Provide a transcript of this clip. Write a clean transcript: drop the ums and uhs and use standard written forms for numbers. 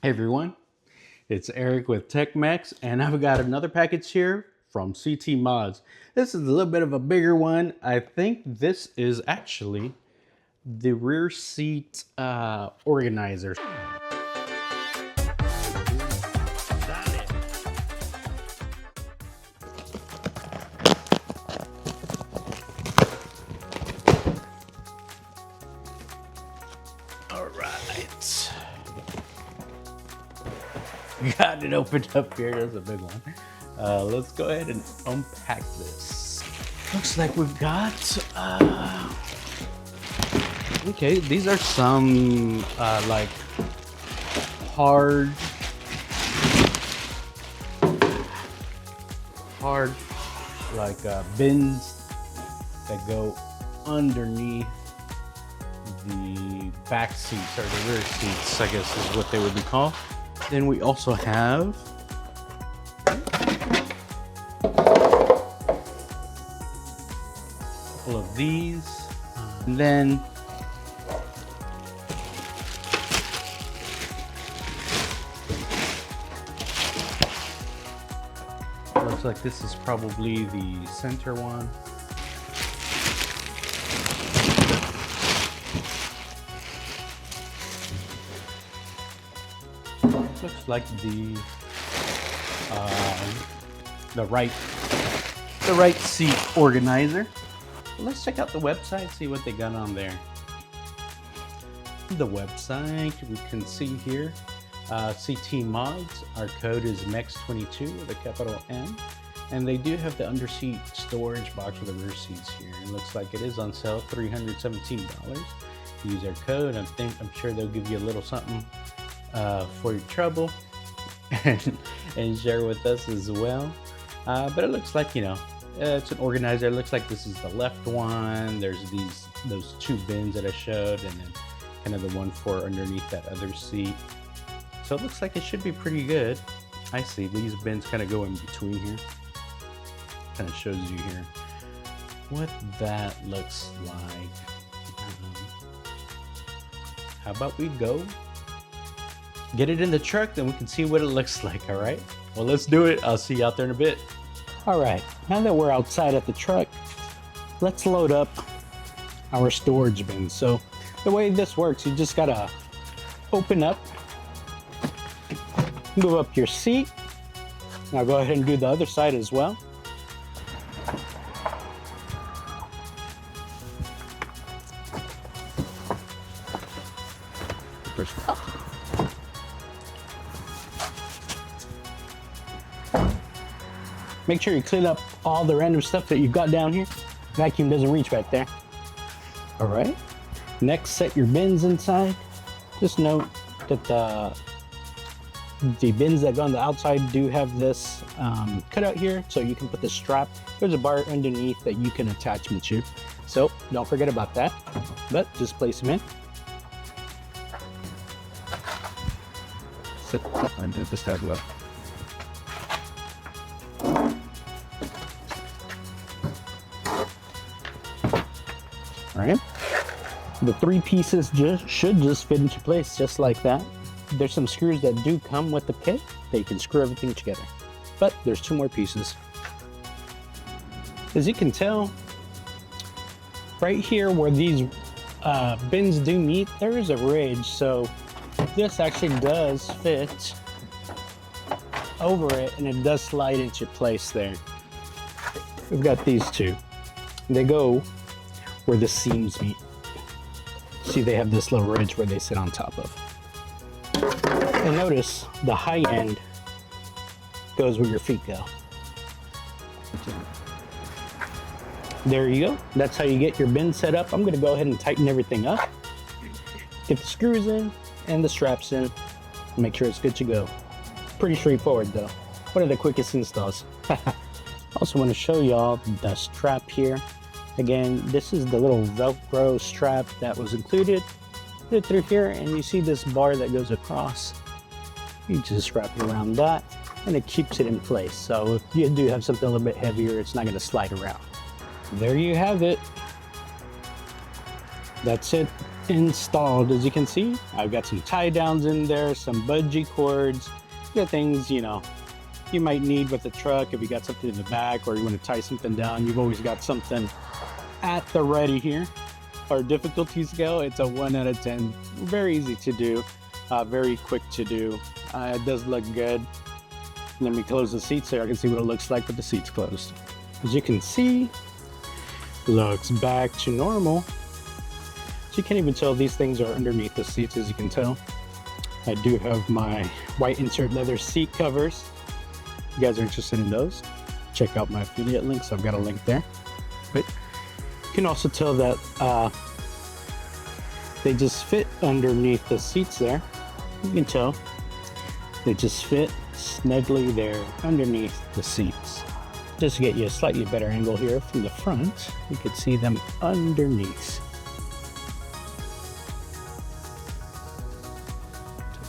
Hey everyone, it's Eric with Tech-Mex, and I've got another package here from CTMODs. This is a little bit of a bigger one. I think this is actually the rear seat organizer. All right. Got it opened up here. That's a big one. Let's go ahead and unpack this. Looks like we've got, okay, these are some like hard like bins that go underneath the back seats or the rear seats, I guess is what they would be called. Then we also have a couple of these, and then looks like this is probably the center one. Looks like the right seat organizer. Let's check out the website, see what they got on there. The website, we can see here, CTMODs, our code is MEX22 with a capital M. And they do have the underseat storage box for the rear seats here. It looks like it is on sale, $317. Use our code, I'm sure they'll give you a little something for your trouble and share with us as well. But it looks like, you know, it's an organizer. It looks like this is the left one. There's those two bins that I showed, and then kind of the one for underneath that other seat. So it looks like it should be pretty good. I see these bins kind of go in between here. Kind of shows you here what that looks like. How about we go get it in the truck, then we can see what it looks like. All right, well, let's do it. I'll see you out there in a bit. All right, now that we're outside at the truck, let's load up our storage bin. So the way this works, you just gotta open up, move up your seat. Now go ahead and do the other side as well. Make sure you clean up all the random stuff that you've got down here. Vacuum doesn't reach back there. All right. Next, set your bins inside. Just note that the bins that go on the outside do have this cutout here, so you can put the strap. There's a bar underneath that you can attach them to. So don't forget about that, but just place them in. Sit and do this as well. All right, the three pieces should just fit into place just like that. There's some screws that do come with the kit that you can screw everything together, but there's two more pieces. As you can tell, right here where these bins do meet, there is a ridge, so this actually does fit over it, and it does slide into place there. We've got these two. They go where the seams meet. See, they have this little ridge where they sit on top of. And notice the high end goes where your feet go. There you go. That's how you get your bin set up. I'm gonna go ahead and tighten everything up. Get the screws in and the straps in. Make sure it's good to go. Pretty straightforward though. One of the quickest installs. Also want to show y'all the strap here. Again, this is the little Velcro strap that was included. Put it through here, and you see this bar that goes across. You just wrap it around that, and it keeps it in place. So if you do have something a little bit heavier, it's not going to slide around. There you have it. That's it. installed. As you can see, I've got some tie downs in there, some bungee cords, the things, you know, you might need with the truck. If you got something in the back or you want to tie something down, you've always got something at the ready here. Our difficulty scale, it's a 1 out of 10. Very easy to do, very quick to do. It does look good. Let me close the seats so I can see what it looks like with the seats closed. As you can see, looks back to normal. So you can't even tell these things are underneath the seats, as you can tell. I do have my white insert leather seat covers. If you guys are interested in those, check out my affiliate links. I've got a link there. But you can also tell that they just fit underneath the seats there. You can tell they just fit snugly there underneath the seats. Just to get you a slightly better angle here from the front, you could see them underneath.